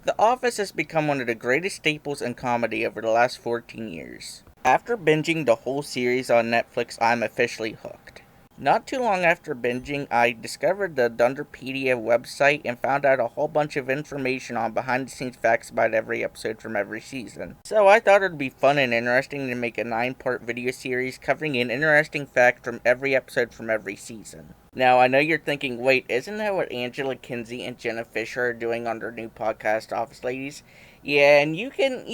The Office has become one of the greatest staples in comedy over the last 14 years. After binging the whole series on Netflix, I'm officially hooked. Not too long after binging, I discovered the Dunderpedia website and found out a whole bunch of information on behind-the-scenes facts about every episode from every season. So I thought it would be fun and interesting to make a 9-part video series covering an interesting fact from every episode from every season. Now, I know you're thinking, wait, isn't that what Angela Kinsey and Jenna Fisher are doing on their new podcast, Office Ladies? Yeah, and you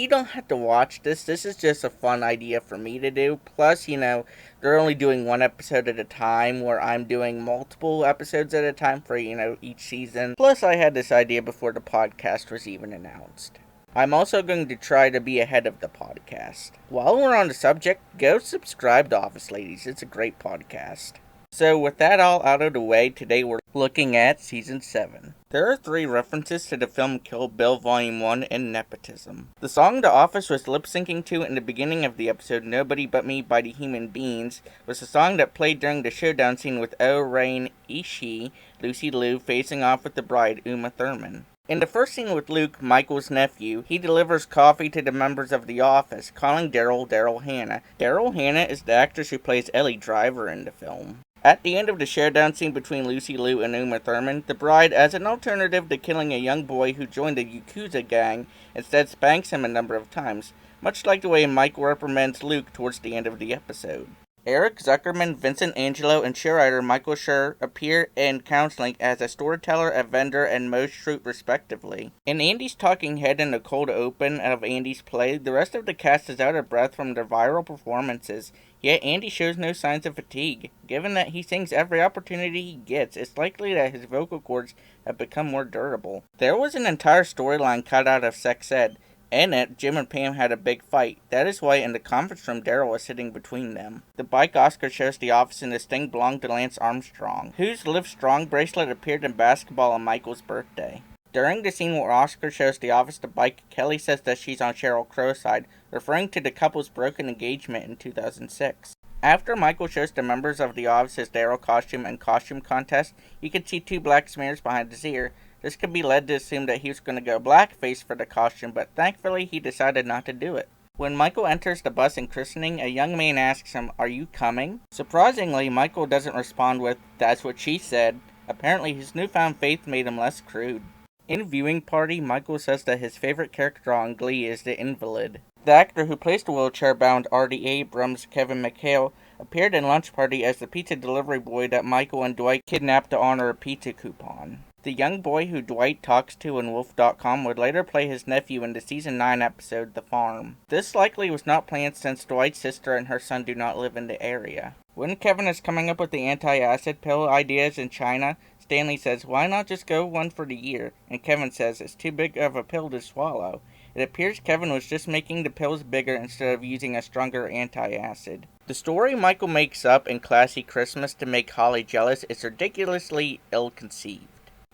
don't have to watch this. This is just a fun idea for me to do. Plus, they're only doing one episode at a time, where I'm doing multiple episodes at a time for, each season. Plus, I had this idea before the podcast was even announced. I'm also going to try to be ahead of the podcast. While we're on the subject, go subscribe to Office Ladies. It's a great podcast. So with that all out of the way, today we're looking at Season 7. There are 3 references to the film Kill Bill Volume 1 and nepotism. The song The Office was lip-syncing to in the beginning of the episode Nobody But Me by the Human Beings was a song that played during the showdown scene with O. Rain Ishii, Lucy Liu, facing off with the bride Uma Thurman. In the first scene with Luke, Michael's nephew, he delivers coffee to the members of the office, calling Daryl Hannah. Daryl Hannah is the actress who plays Ellie Driver in the film. At the end of the showdown scene between Lucy Liu and Uma Thurman, the bride, as an alternative to killing a young boy who joined the Yakuza gang, instead spanks him a number of times, much like the way Michael reprimands Luke towards the end of the episode. Eric Zuckerman, Vincent Angelo, and show writer Michael Schur appear in counseling as a storyteller, a vendor, and Mo Shroot respectively. In Andy's talking head in the cold open of Andy's play, the rest of the cast is out of breath from their viral performances, yet Andy shows no signs of fatigue. Given that he sings every opportunity he gets, it's likely that his vocal cords have become more durable. There was an entire storyline cut out of Sex Ed. In it, Jim and Pam had a big fight. That is why in the conference room Daryl was sitting between them. The bike Oscar shows the office and this thing belonged to Lance Armstrong, whose Live Strong bracelet appeared in basketball on Michael's birthday. During the scene where Oscar shows the office the bike, Kelly says that she's on Sheryl Crow's side, referring to the couple's broken engagement in 2006. After Michael shows the members of the office his Daryl costume and costume contest, you can see 2 black smears behind his ear. This could be led to assume that he was going to go blackface for the costume, but thankfully he decided not to do it. When Michael enters the bus in christening, a young man asks him, "Are you coming?" Surprisingly, Michael doesn't respond with, "That's what she said." Apparently his newfound faith made him less crude. In Viewing Party, Michael says that his favorite character on Glee is the invalid. The actor who plays the wheelchair-bound R.D. Abrams, Kevin McHale, appeared in Lunch Party as the pizza delivery boy that Michael and Dwight kidnapped to honor a pizza coupon. The young boy who Dwight talks to in Wolf.com would later play his nephew in the Season 9 episode The Farm. This likely was not planned since Dwight's sister and her son do not live in the area. When Kevin is coming up with the anti-acid pill ideas in China, Stanley says, "Why not just go one for the year?" And Kevin says, "It's too big of a pill to swallow." It appears Kevin was just making the pills bigger instead of using a stronger anti-acid. The story Michael makes up in Classy Christmas to make Holly jealous is ridiculously ill-conceived.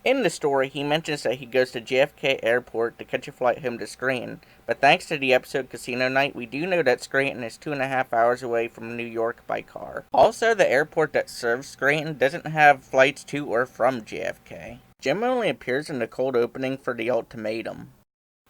In the story, he mentions that he goes to JFK Airport to catch a flight home to Scranton, but thanks to the episode Casino Night, we do know that Scranton is 2.5 hours away from New York by car. Also, the airport that serves Scranton doesn't have flights to or from JFK. Jim only appears in the cold opening for The Ultimatum.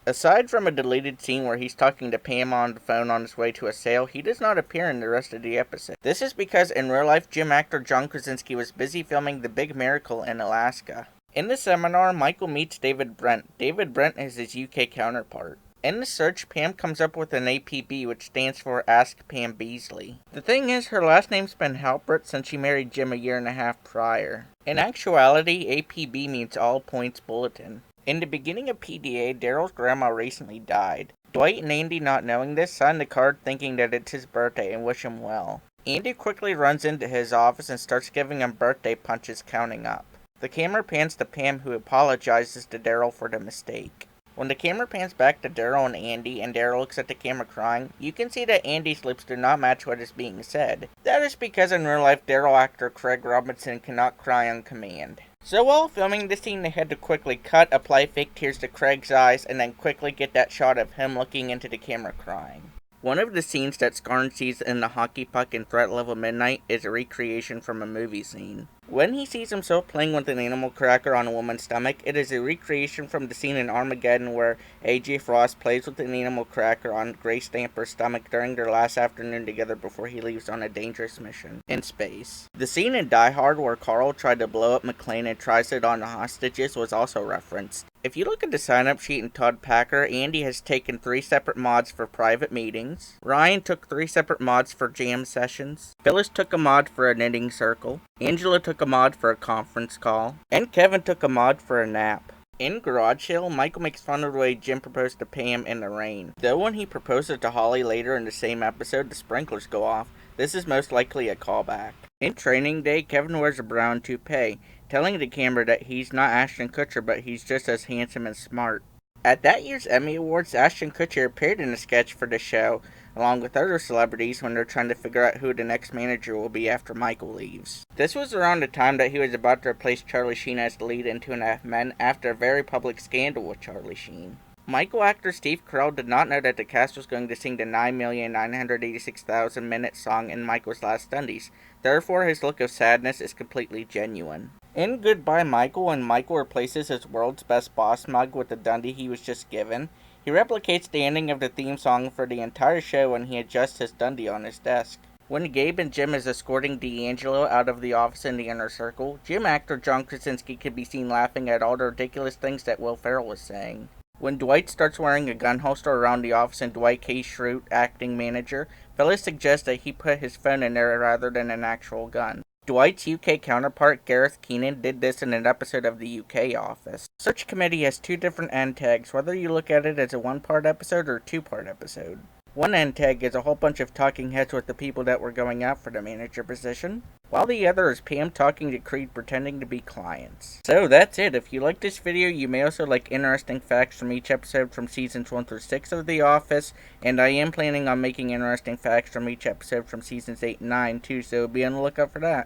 Aside from a deleted scene where he's talking to Pam on the phone on his way to a sale, he does not appear in the rest of the episode. This is because in real life, Jim actor John Krasinski was busy filming The Big Miracle in Alaska. In the seminar, Michael meets David Brent. David Brent is his UK counterpart. In the search, Pam comes up with an APB, which stands for Ask Pam Beasley. The thing is, her last name's been Halpert since she married Jim a 1.5 years prior. In actuality, APB means All Points Bulletin. In the beginning of PDA, Daryl's grandma recently died. Dwight and Andy, not knowing this, sign the card thinking that it's his birthday and wish him well. Andy quickly runs into his office and starts giving him birthday punches, counting up. The camera pans to Pam, who apologizes to Daryl for the mistake. When the camera pans back to Daryl and Daryl looks at the camera crying, you can see that Andy's lips do not match what is being said. That is because in real life, Daryl actor Craig Robinson cannot cry on command. So while filming this scene, they had to quickly cut, apply fake tears to Craig's eyes, and then quickly get that shot of him looking into the camera crying. One of the scenes that Scarn sees in the hockey puck in Threat Level Midnight is a recreation from a movie scene. When he sees himself playing with an animal cracker on a woman's stomach, it is a recreation from the scene in Armageddon where A.J. Frost plays with an animal cracker on Grace Stamper's stomach during their last afternoon together before he leaves on a dangerous mission in space. The scene in Die Hard where Carl tried to blow up McClane and tries it on the hostages was also referenced. If you look at the sign-up sheet in Todd Packer, Andy has taken 3 separate mods for private meetings. Ryan took 3 separate mods for jam sessions. Phyllis took a mod for a knitting circle. Angela took a mod for a conference call. And Kevin took a mod for a nap. In Garage Sale, Michael makes fun of the way Jim proposed to Pam in the rain. Though when he proposes to Holly later in the same episode, the sprinklers go off. This is most likely a callback. In Training Day, Kevin wears a brown toupee, telling the camera that he's not Ashton Kutcher, but he's just as handsome and smart. At that year's Emmy Awards, Ashton Kutcher appeared in a sketch for the show, along with other celebrities when they're trying to figure out who the next manager will be after Michael leaves. This was around the time that he was about to replace Charlie Sheen as the lead in 2.5 Men after a very public scandal with Charlie Sheen. Michael actor Steve Carell did not know that the cast was going to sing the 9,986,000 minute song in Michael's last Sundays. Therefore, his look of sadness is completely genuine. In Goodbye Michael, when Michael replaces his World's Best Boss mug with the Dundie he was just given, he replicates the ending of the theme song for the entire show when he adjusts his Dundie on his desk. When Gabe and Jim is escorting D'Angelo out of the office in the inner circle, Jim actor John Krasinski can be seen laughing at all the ridiculous things that Will Ferrell is saying. When Dwight starts wearing a gun holster around the office and Dwight K. Schrute, acting manager, Phyllis suggests that he put his phone in there rather than an actual gun. Dwight's UK counterpart, Gareth Keenan, did this in an episode of the UK Office. Search Committee has 2 different end tags, whether you look at it as a 1-part episode or a 2-part episode. One end tag is a whole bunch of talking heads with the people that were going out for the manager position, while the other is Pam talking to Creed pretending to be clients. So that's it. If you like this video, you may also like interesting facts from each episode from seasons 1 through 6 of The Office, and I am planning on making interesting facts from each episode from seasons 8 and 9 too, so be on the lookout for that.